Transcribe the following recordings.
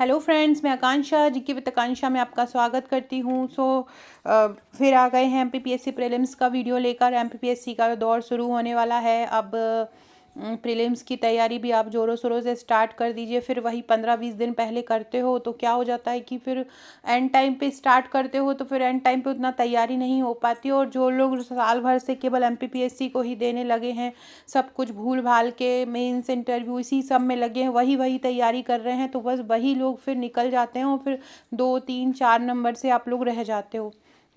Hello friends, मैं आकांक्षा GK with आकांक्षा में आपका स्वागत करती हूँ। फिर आ गए हैं एमपीपीएससी प्रीलिम्स का वीडियो लेकर। एमपीपीएससी का दौर शुरू होने वाला है। अब प्रीलिम्स की तैयारी भी आप ज़ोरों शोरों से स्टार्ट कर दीजिए। फिर वही 15-20 दिन पहले करते हो तो क्या हो जाता है कि फिर एंड टाइम पे स्टार्ट करते हो तो फिर एंड टाइम पे उतना तैयारी नहीं हो पाती। और जो लोग साल भर से केवल एमपीपीएससी को ही देने लगे हैं, सब कुछ भूल भाल के मेंस इंटरव्यू इसी सब में लगे हैं, वही वही तैयारी कर रहे हैं, तो बस वही लोग फिर निकल जाते हैं और फिर 2, 3, 4 नंबर से आप लोग रह जाते हो।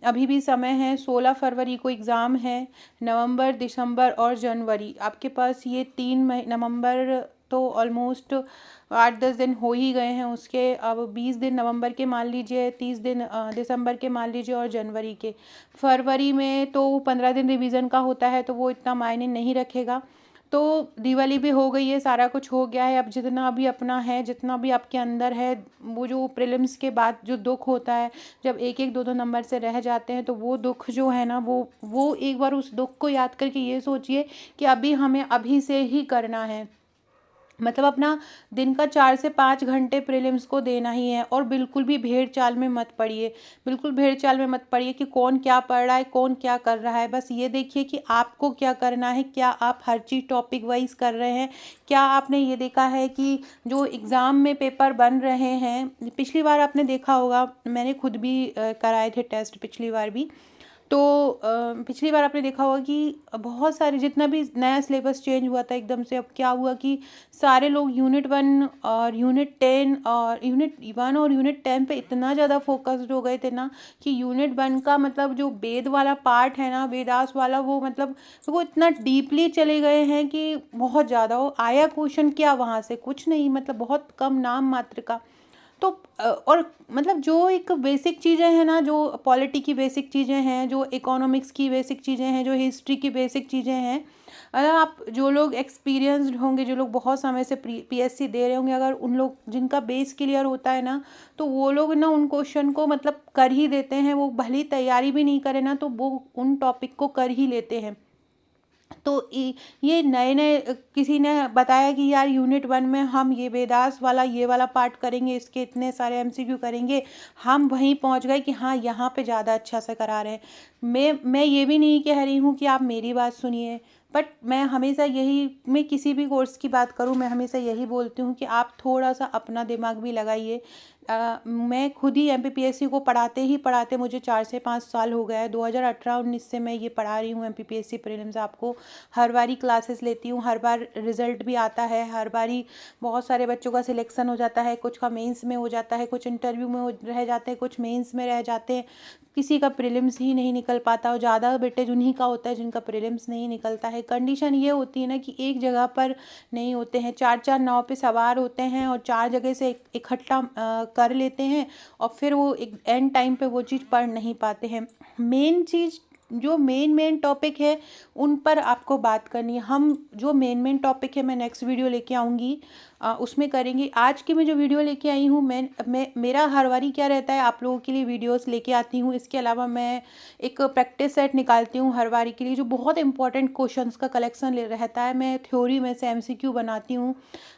अभी भी समय है, 16 फरवरी को एग्ज़ाम है। नवंबर, दिसंबर और जनवरी, आपके पास ये 3 महीने। नवंबर तो ऑलमोस्ट 8-10 दिन हो ही गए हैं उसके। अब 20 दिन नवंबर के मान लीजिए, 30 दिन दिसंबर के मान लीजिए और जनवरी के। फरवरी में तो 15 दिन रिवीजन का होता है, तो वो इतना मायने नहीं रखेगा। तो दिवाली भी हो गई है, सारा कुछ हो गया है। अब जितना भी अपना है, जितना भी आपके अंदर है, वो जो प्रीलिम्स के बाद जो दुख होता है, जब 1-1, 2-2 नंबर से रह जाते हैं, तो वो दुख जो है ना, वो एक बार उस दुख को याद करके ये सोचिए कि अभी हमें अभी से ही करना है। मतलब अपना दिन का 4 से 5 घंटे प्रीलिम्स को देना ही है। और बिल्कुल भी भेड़ चाल में मत पड़िए, बिल्कुल भेड़ चाल में मत पड़िए कि कौन क्या पढ़ रहा है, कौन क्या कर रहा है। बस ये देखिए कि आपको क्या करना है, क्या आप हर चीज़ टॉपिक वाइज कर रहे हैं। क्या आपने ये देखा है कि जो एग्ज़ाम में पेपर बन रहे हैं, पिछली बार आपने देखा होगा, मैंने खुद भी कराए थे टेस्ट पिछली बार भी। तो पिछली बार आपने देखा होगा कि बहुत सारे, जितना भी नया सिलेबस चेंज हुआ था एकदम से, अब क्या हुआ कि सारे लोग यूनिट 1 और यूनिट 1 और यूनिट 10 पे इतना ज़्यादा फोकस्ड हो गए थे ना कि यूनिट 1 का मतलब जो वेद वाला पार्ट है ना, वेदास वाला, वो मतलब वो इतना डीपली चले गए हैं कि बहुत ज़्यादा। वो आया क्वेश्चन क्या वहाँ से, कुछ नहीं, मतलब बहुत कम नाम मात्र का। तो और मतलब जो एक बेसिक चीज़ें हैं ना, जो पॉलिटी की बेसिक चीज़ें हैं, जो इकोनॉमिक्स की बेसिक चीज़ें हैं, जो हिस्ट्री की बेसिक चीज़ें हैं, अगर आप, जो लोग एक्सपीरियंस्ड होंगे, जो लोग बहुत समय से पीएससी दे रहे होंगे, अगर उन लोग जिनका बेस क्लियर होता है ना, तो वो लोग ना उन क्वेश्चन को मतलब कर ही देते हैं। वो भले ही तैयारी भी नहीं करें ना, तो वो उन टॉपिक को कर ही लेते हैं। तो ये नए नए किसी ने बताया कि यार यूनिट 1 में हम ये वेदास वाला, ये वाला पार्ट करेंगे, इसके इतने सारे एमसीक्यू करेंगे। हम वहीं पहुंच गए कि हाँ, यहाँ पे ज़्यादा अच्छा से करा रहे हैं। मैं ये भी नहीं कह रही हूँ कि आप मेरी बात सुनिए, बट मैं हमेशा यही, मैं किसी भी कोर्स की बात करूँ, मैं हमेशा यही बोलती हूँ कि आप थोड़ा सा अपना दिमाग भी लगाइए। मैं खुद ही एमपीपीएससी को पढ़ाते ही पढ़ाते मुझे 4 से 5 साल हो गया है। 2018-19 से मैं ये पढ़ा रही हूँ एमपीपीएससी प्रीलिम्स। आपको हर बारी क्लासेस लेती हूँ, हर बार रिजल्ट भी आता है, हर बारी बहुत सारे बच्चों का सिलेक्शन हो जाता है, कुछ का मेंस में हो जाता है, कुछ इंटरव्यू में रह जाते हैं, कुछ मेंस में रह जाते हैं, किसी का प्रीलिम्स ही नहीं निकल पाता। और ज़्यादा वेटेज उन्हीं का होता है जिनका प्रीलिम्स नहीं निकलता है। कंडीशन ये होती है ना कि एक जगह पर नहीं होते हैं, 4-4 नाव पे सवार होते हैं और 4 जगह से इकट्ठा कर लेते हैं, और फिर वो एक एंड टाइम पे वो चीज़ पढ़ नहीं पाते हैं। मेन चीज़, जो मेन टॉपिक है, उन पर आपको बात करनी है। हम जो मेन टॉपिक है, मैं नेक्स्ट वीडियो लेके आऊँगी, उसमें करेंगे। आज की मैं जो वीडियो लेके आई हूँ, मैं मेरा हर बारी क्या रहता है, आप लोगों के लिए वीडियोस लेके आती हूँ। इसके अलावा मैं एक प्रैक्टिस सेट निकालती हूँ हर बारी के लिए, जो बहुत इंपॉर्टेंट क्वेश्चंस का कलेक्शन रहता है। मैं थ्योरी में से एमसीक्यू बनाती हूँ।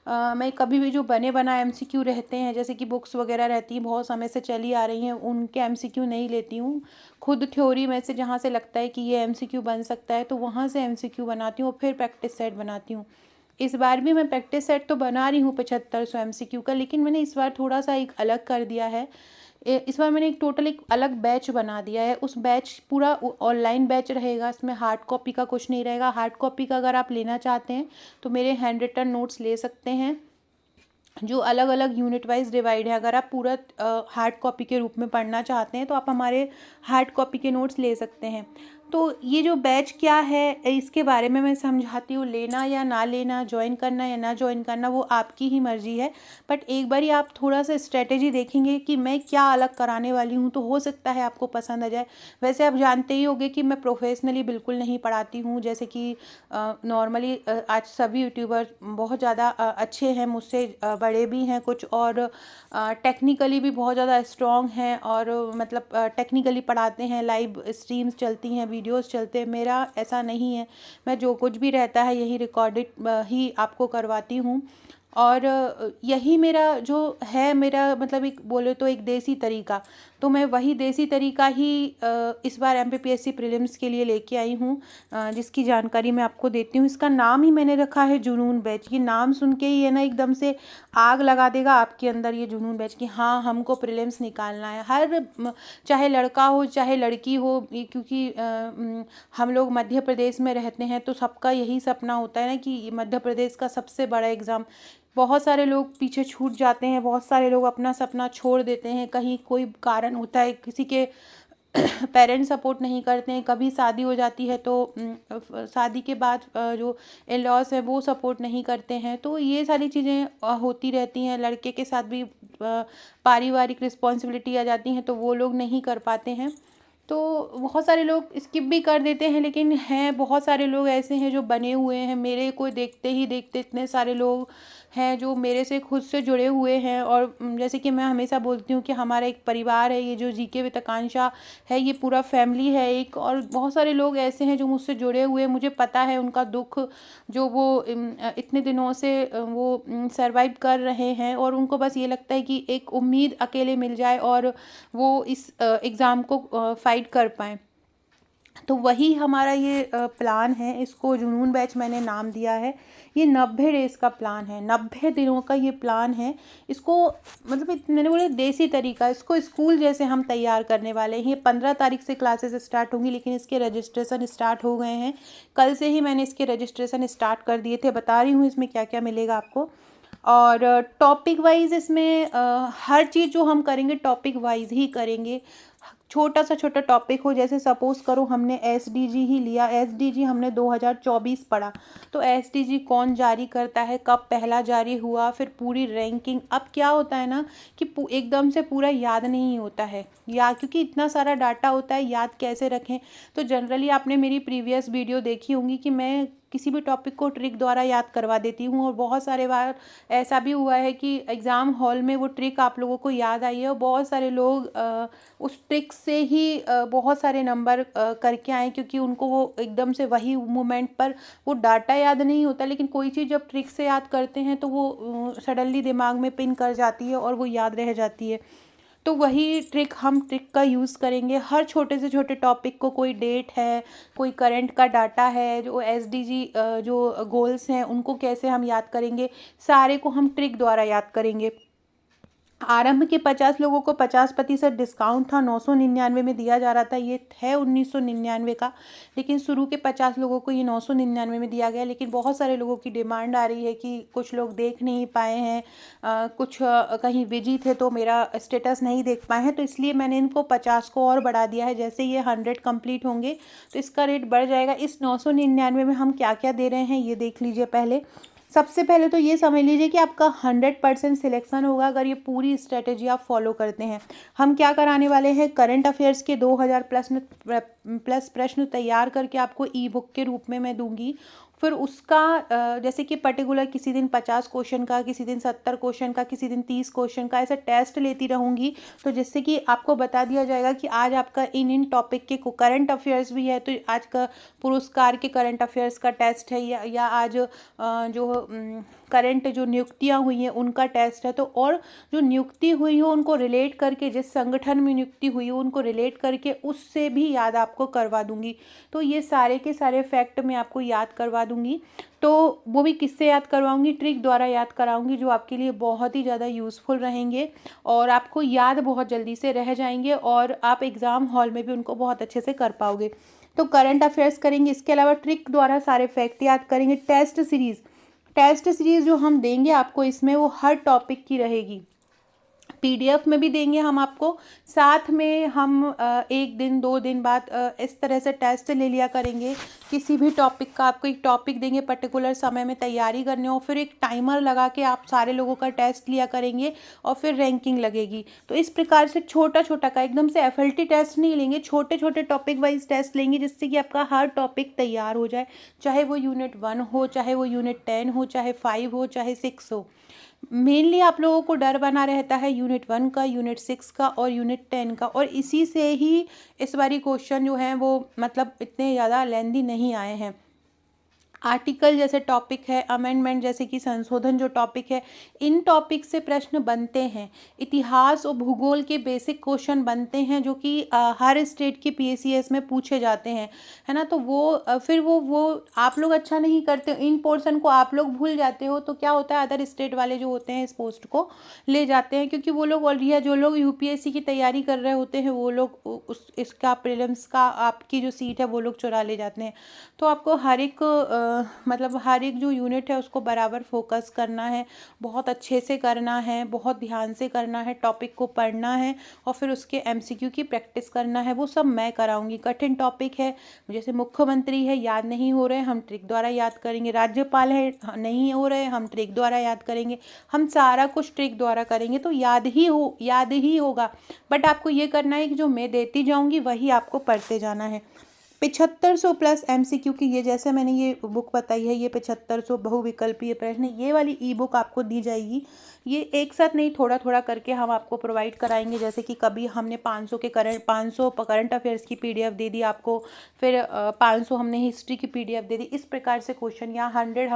मैं कभी भी जो बने बनाए एमसीक्यू रहते हैं, जैसे कि बुक्स वगैरह रहती हैं, बहुत समय से चली आ रही हैं, उनके एमसीक्यू नहीं लेती हूँ। खुद थ्योरी में से जहाँ से लगता है कि ये एमसीक्यू बन सकता है, तो वहाँ से एमसीक्यू बनाती हूँ और फिर प्रैक्टिस सेट बनाती हूँ। इस बार भी मैं प्रैक्टिस सेट तो बना रही हूँ 7500 एमसीक्यू का, लेकिन मैंने इस बार थोड़ा सा एक अलग कर दिया है। इस बार मैंने एक अलग बैच बना दिया है। उस बैच पूरा ऑनलाइन बैच रहेगा, इसमें हार्ड कॉपी का कुछ नहीं रहेगा। हार्ड कॉपी का अगर आप लेना चाहते हैं तो मेरे हैंड रिटन नोट्स ले सकते हैं, जो अलग अलग यूनिट वाइज डिवाइड है। अगर आप पूरा हार्ड कॉपी के रूप में पढ़ना चाहते हैं तो आप हमारे हार्ड कॉपी के नोट्स ले सकते हैं। तो ये जो बैच क्या है, इसके बारे में मैं समझाती हूँ। लेना या ना लेना, ज्वाइन करना या ना ज्वाइन करना, वो आपकी ही मर्ज़ी है। बट एक बार आप थोड़ा सा स्ट्रेटेजी देखेंगे कि मैं क्या अलग कराने वाली हूँ, तो हो सकता है आपको पसंद आ जाए। वैसे आप जानते ही होंगे कि मैं प्रोफेशनली बिल्कुल नहीं पढ़ाती हूँ। जैसे कि नॉर्मली आज सभी यूट्यूबर बहुत ज़्यादा अच्छे हैं, मुझसे बड़े भी हैं कुछ, और टेक्निकली भी बहुत ज़्यादा स्ट्रॉन्ग हैं, और मतलब टेक्निकली पढ़ाते हैं, लाइव स्ट्रीम्स चलती हैं, वीडियोस चलते हैं। मेरा ऐसा नहीं है, मैं जो कुछ भी रहता है यही रिकॉर्डेड ही आपको करवाती हूँ। और यही मेरा जो है, मेरा मतलब एक बोले तो एक देसी तरीका, तो मैं वही देसी तरीका ही इस बार एमपीपीएससी प्रीलिम्स के लिए लेके आई हूँ, जिसकी जानकारी मैं आपको देती हूँ। इसका नाम ही मैंने रखा है जुनून बैच। ये नाम सुन के ही है ना एकदम से आग लगा देगा आपके अंदर ये जुनून बैच कि हाँ हमको प्रीलिम्स निकालना है। चाहे लड़का हो चाहे लड़की हो, क्योंकि हम लोग मध्य प्रदेश में रहते हैं तो सबका यही सपना होता है ना कि मध्य प्रदेश का सबसे बड़ा एग्ज़ाम। बहुत सारे लोग पीछे छूट जाते हैं, बहुत सारे लोग अपना सपना छोड़ देते हैं, कहीं कोई कारण होता है, किसी के पेरेंट्स सपोर्ट नहीं करते हैं, कभी शादी हो जाती है तो शादी के बाद जो इन लॉज है वो सपोर्ट नहीं करते हैं, तो ये सारी चीज़ें होती रहती हैं। लड़के के साथ भी पारिवारिक रिस्पॉन्सिबिलिटी आ जाती हैं तो वो लोग नहीं कर पाते हैं, तो बहुत सारे लोग स्किप भी कर देते हैं। लेकिन हैं बहुत सारे लोग ऐसे हैं जो बने हुए हैं, मेरे को देखते ही देखते इतने सारे लोग हैं जो मेरे से खुद से जुड़े हुए हैं। और जैसे कि मैं हमेशा बोलती हूँ कि हमारा एक परिवार है, ये जो जीके विद आकांक्षा है ये पूरा फैमिली है एक। और बहुत सारे लोग ऐसे हैं जो मुझसे जुड़े हुए हैं, मुझे पता है उनका दुख जो वो इतने दिनों से वो सरवाइव कर रहे हैं, और उनको बस ये लगता है कि एक उम्मीद अकेले मिल जाए और वो इस एग्ज़ाम को फाइट कर पाएँ। तो वही हमारा ये प्लान है, इसको जुनून बैच मैंने नाम दिया है। ये 90 डेज़ का प्लान है, 90 दिनों का ये प्लान है। इसको मतलब मैंने बोला देसी तरीका, इसको स्कूल जैसे हम तैयार करने वाले हैं। ये 15 तारीख से क्लासेस स्टार्ट होंगी, लेकिन इसके रजिस्ट्रेशन स्टार्ट हो गए हैं। कल से ही मैंने इसके रजिस्ट्रेशन स्टार्ट कर दिए थे। बता रही हूँ इसमें क्या क्या मिलेगा आपको। और टॉपिक वाइज इसमें हर चीज़ जो हम करेंगे टॉपिक वाइज ही करेंगे। छोटा सा छोटा टॉपिक हो, जैसे सपोज़ करो हमने एसडीजी ही लिया, एसडीजी हमने 2024 पढ़ा, तो एसडीजी कौन जारी करता है, कब पहला जारी हुआ, फिर पूरी रैंकिंग। अब क्या होता है ना कि एकदम से पूरा याद नहीं होता है, या क्योंकि इतना सारा डाटा होता है, याद कैसे रखें। तो जनरली आपने मेरी प्रीवियस वीडियो देखी होंगी कि मैं किसी भी टॉपिक को ट्रिक द्वारा याद करवा देती हूँ, और बहुत सारे बार ऐसा भी हुआ है कि एग्ज़ाम हॉल में वो ट्रिक आप लोगों को याद आई है, और बहुत सारे लोग उस ट्रिक से ही बहुत सारे नंबर करके आए, क्योंकि उनको वो एकदम से वही मोमेंट पर वो डाटा याद नहीं होता। लेकिन कोई चीज़ जब ट्रिक से याद करते हैं तो वो सडनली दिमाग में पिन कर जाती है और वो याद रह जाती है। तो वही हम ट्रिक का यूज़ करेंगे हर छोटे से छोटे टॉपिक को। कोई डेट है, कोई करंट का डाटा है, जो एसडीजी जो गोल्स हैं उनको कैसे हम याद करेंगे, सारे को हम ट्रिक द्वारा याद करेंगे। आरंभ के 50 लोगों को 50% डिस्काउंट था, 999 में दिया जा रहा था, ये है 1999 का, लेकिन शुरू के 50 लोगों को ये 999 में दिया गया। लेकिन बहुत सारे लोगों की डिमांड आ रही है कि कुछ लोग देख नहीं पाए हैं, कुछ कहीं बिजी थे तो मेरा स्टेटस नहीं देख पाए हैं, तो इसलिए मैंने इनको 50 को और बढ़ा दिया है। जैसे ये 100 कंप्लीट होंगे तो इसका रेट बढ़ जाएगा। इस 999 में हम क्या क्या दे रहे हैं ये देख लीजिए। सबसे पहले तो ये समझ लीजिए कि आपका 100% सिलेक्शन होगा अगर ये पूरी स्ट्रेटेजी आप फॉलो करते हैं। हम क्या कराने वाले हैं, करंट अफेयर्स के 2000 प्लस प्रश्न तैयार करके आपको ई बुक के रूप में मैं दूंगी। फिर उसका जैसे कि पर्टिकुलर किसी दिन 50 क्वेश्चन का, किसी दिन 70 क्वेश्चन का, किसी दिन 30 क्वेश्चन का, ऐसा टेस्ट लेती रहूँगी। तो जिससे कि आपको बता दिया जाएगा कि आज आपका इन टॉपिक के करंट अफेयर्स भी है तो आज का पुरस्कार के करंट अफेयर्स का टेस्ट है, या आज जो करंट जो नियुक्तियां हुई हैं उनका टेस्ट है। तो और जो नियुक्ति हुई हो उनको रिलेट करके, जिस संगठन में नियुक्ति हुई हो उनको रिलेट करके उससे भी याद आपको करवा दूंगी। तो ये सारे के सारे फैक्ट मैं आपको याद करवा दूंगी। तो वो भी किससे याद करवाऊंगी, ट्रिक द्वारा याद कराऊंगी, जो आपके लिए बहुत ही ज़्यादा यूज़फुल रहेंगे और आपको याद बहुत जल्दी से रह जाएंगे और आप एग्ज़ाम हॉल में भी उनको बहुत अच्छे से कर पाओगे। तो करंट अफेयर्स करेंगे, इसके अलावा ट्रिक द्वारा सारे फैक्ट याद करेंगे। टेस्ट सीरीज़ जो हम देंगे आपको इसमें वो हर टॉपिक की रहेगी, पीडीएफ में भी देंगे हम आपको, साथ में हम 1 दिन 2 दिन बाद इस तरह से टेस्ट ले लिया करेंगे। किसी भी टॉपिक का आपको एक टॉपिक देंगे, पर्टिकुलर समय में तैयारी करनी हो, फिर एक टाइमर लगा के आप सारे लोगों का टेस्ट लिया करेंगे और फिर रैंकिंग लगेगी। तो इस प्रकार से छोटा छोटा का, एकदम से एफएलटी टेस्ट नहीं लेंगे, छोटे छोटे टॉपिक वाइज टेस्ट लेंगे, जिससे कि आपका हर टॉपिक तैयार हो जाए, चाहे वो यूनिट 1 हो, चाहे वो यूनिट 10 हो, चाहे 5 हो, चाहे 6 हो। मेनली आप लोगों को डर बना रहता है यूनिट 1 का, यूनिट 6 का और यूनिट 10 का, और इसी से ही इस बारी क्वेश्चन जो हैं वो मतलब इतने ज़्यादा लेंदी नहीं आए हैं। आर्टिकल जैसे टॉपिक है, अमेंडमेंट जैसे कि संशोधन जो टॉपिक है, इन टॉपिक से प्रश्न बनते हैं। इतिहास और भूगोल के बेसिक क्वेश्चन बनते हैं जो कि हर स्टेट के पीएससीएस में पूछे जाते हैं, है ना। तो वो फिर वो आप लोग अच्छा नहीं करते हो, इन पोर्शन को आप लोग भूल जाते हो, तो क्या होता है अदर स्टेट वाले जो होते हैं इस पोस्ट को ले जाते हैं, क्योंकि वो लोग ऑलरेडी जो लोग यूपीएससी की तैयारी कर रहे होते हैं वो लोग उस इसका प्रीलिम्स का आपकी जो सीट है वो लोग चुरा ले जाते हैं। तो आपको हर एक मतलब हर एक जो यूनिट है उसको बराबर फोकस करना है, बहुत अच्छे से करना है, बहुत ध्यान से करना है, टॉपिक को पढ़ना है और फिर उसके एमसीक्यू की प्रैक्टिस करना है। वो सब मैं कराऊंगी। कठिन टॉपिक है, जैसे मुख्यमंत्री है याद नहीं हो रहे, हम ट्रिक द्वारा याद करेंगे। राज्यपाल है नहीं हो रहे, हम ट्रिक द्वारा याद करेंगे। हम सारा कुछ ट्रिक द्वारा करेंगे तो याद ही होगा। बट आपको ये करना है कि जो मैं देती जाऊंगी वही आपको पढ़ते जाना है। 7500 प्लस एमसीक्यू की ये, जैसे मैंने ये बुक बताई है, ये 7500 बहुविकल्पीय प्रश्न, ये वाली ई बुक आपको दी जाएगी। ये एक साथ नहीं, थोड़ा थोड़ा करके हम आपको प्रोवाइड कराएंगे। जैसे कि कभी हमने 500 करंट अफेयर्स की पीडीएफ दे दी आपको, फिर 500 हमने हिस्ट्री की पीडीएफ दे दी। इस प्रकार से क्वेश्चन, या 100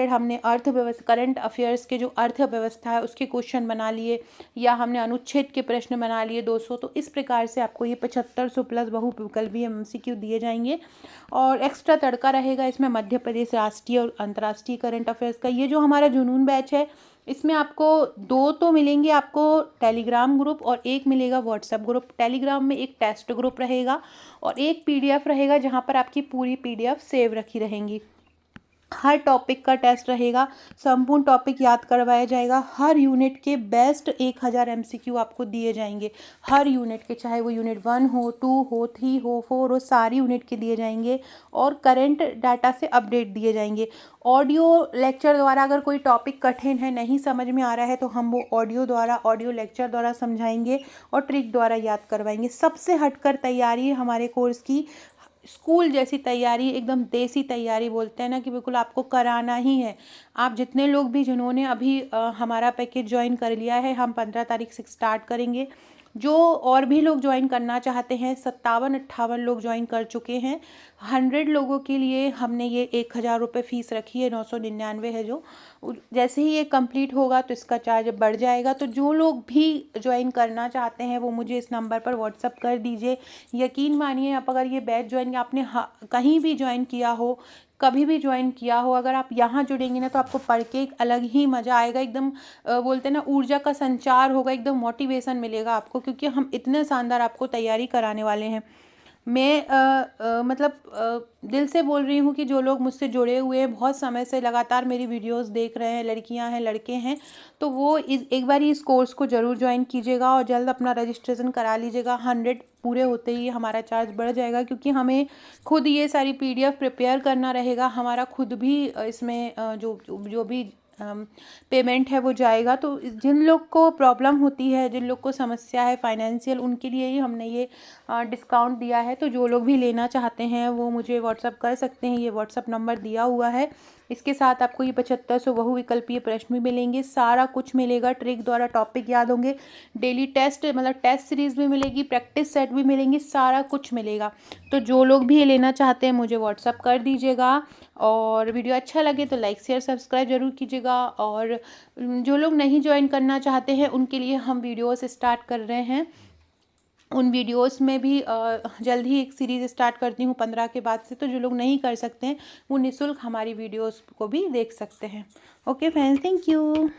हमने अर्थव्यवस्था, करंट अफेयर्स के जो अर्थव्यवस्था है उसके क्वेश्चन बना लिए, या हमने अनुच्छेद के प्रश्न बना लिए 200। तो इस प्रकार से आपको ये 7500 प्लस बहुविकल्पीय एमसीक्यू दिए जाएंगे। और एक्स्ट्रा तड़का रहेगा इसमें मध्य प्रदेश राष्ट्रीय और अंतर्राष्ट्रीय करंट अफेयर्स का। ये जो हमारा जुनून बैच है इसमें आपको 2 तो मिलेंगे आपको टेलीग्राम ग्रुप और एक मिलेगा व्हाट्सएप ग्रुप। टेलीग्राम में एक टेस्ट ग्रुप रहेगा और एक पीडीएफ रहेगा जहाँ पर आपकी पूरी पीडीएफ सेव रखी रहेंगी। हर टॉपिक का टेस्ट रहेगा, संपूर्ण टॉपिक याद करवाया जाएगा। हर यूनिट के बेस्ट 1000 एमसीक्यू आपको दिए जाएंगे, हर यूनिट के, चाहे वो यूनिट 1 हो, 2 हो, 3 हो, 4 हो, सारी यूनिट के दिए जाएंगे और करंट डाटा से अपडेट दिए जाएंगे। ऑडियो लेक्चर द्वारा अगर कोई टॉपिक कठिन है, नहीं समझ में आ रहा है, तो हम वो ऑडियो लेक्चर द्वारा समझाएंगे और ट्रिक द्वारा याद करवाएंगे। सबसे हटकर तैयारी है हमारे कोर्स की, स्कूल जैसी तैयारी, एकदम देसी तैयारी बोलते हैं ना, कि बिल्कुल आपको कराना ही है। आप जितने लोग भी जिन्होंने अभी हमारा पैकेज ज्वाइन कर लिया है, हम 15 तारीख से स्टार्ट करेंगे। जो और भी लोग ज्वाइन करना चाहते हैं, 57-58 लोग ज्वाइन कर चुके हैं। 100 लोगों के लिए हमने ये 1000 रुपये फ़ीस रखी है, 999 है जो। जैसे ही ये कंप्लीट होगा तो इसका चार्ज बढ़ जाएगा। तो जो लोग भी ज्वाइन करना चाहते हैं वो मुझे इस नंबर पर व्हाट्सअप कर दीजिए। यकीन मानिए, आप अगर ये बैच ज्वाइन आपने कहीं भी ज्वाइन किया हो, कभी भी ज्वाइन किया हो, अगर आप यहाँ जुड़ेंगे ना तो आपको पढ़ के एक अलग ही मज़ा आएगा। एकदम बोलते हैं ना, ऊर्जा का संचार होगा, एकदम मोटिवेशन मिलेगा आपको, क्योंकि हम इतने शानदार आपको तैयारी कराने वाले हैं। मैं मतलब दिल से बोल रही हूँ कि जो लोग मुझसे जुड़े हुए हैं, बहुत समय से लगातार मेरी वीडियोस देख रहे हैं, लड़कियां हैं, लड़के हैं, तो वो एक बार इस कोर्स को ज़रूर ज्वाइन कीजिएगा और जल्द अपना रजिस्ट्रेशन करा लीजिएगा। 100 पूरे होते ही हमारा चार्ज बढ़ जाएगा, क्योंकि हमें खुद ये सारी पीडीएफ प्रिपेयर करना रहेगा। हमारा खुद भी इसमें जो भी पेमेंट है वो जाएगा। तो जिन लोग को प्रॉब्लम होती है, जिन लोग को समस्या है फाइनेंशियल, उनके लिए ही हमने ये डिस्काउंट दिया है। तो जो लोग भी लेना चाहते हैं वो मुझे व्हाट्सअप कर सकते हैं, ये व्हाट्सअप नंबर दिया हुआ है। इसके साथ आपको ये 7500 बहुविकल्पीय प्रश्न भी मिलेंगे, सारा कुछ मिलेगा, ट्रिक द्वारा टॉपिक याद होंगे, डेली टेस्ट मतलब टेस्ट सीरीज़ भी मिलेगी, प्रैक्टिस सेट भी मिलेंगी, सारा कुछ मिलेगा। तो जो लोग भी ये लेना चाहते हैं मुझे व्हाट्सअप कर दीजिएगा। और वीडियो अच्छा लगे तो लाइक शेयर सब्सक्राइब ज़रूर कीजिएगा। और जो लोग नहीं ज्वाइन करना चाहते हैं उनके लिए हम वीडियोस स्टार्ट कर रहे हैं। उन वीडियोस में भी जल्द ही एक सीरीज़ स्टार्ट करती हूँ 15 के बाद से। तो जो लोग नहीं कर सकते हैं वो निःशुल्क हमारी वीडियोस को भी देख सकते हैं। Okay friends, thank you.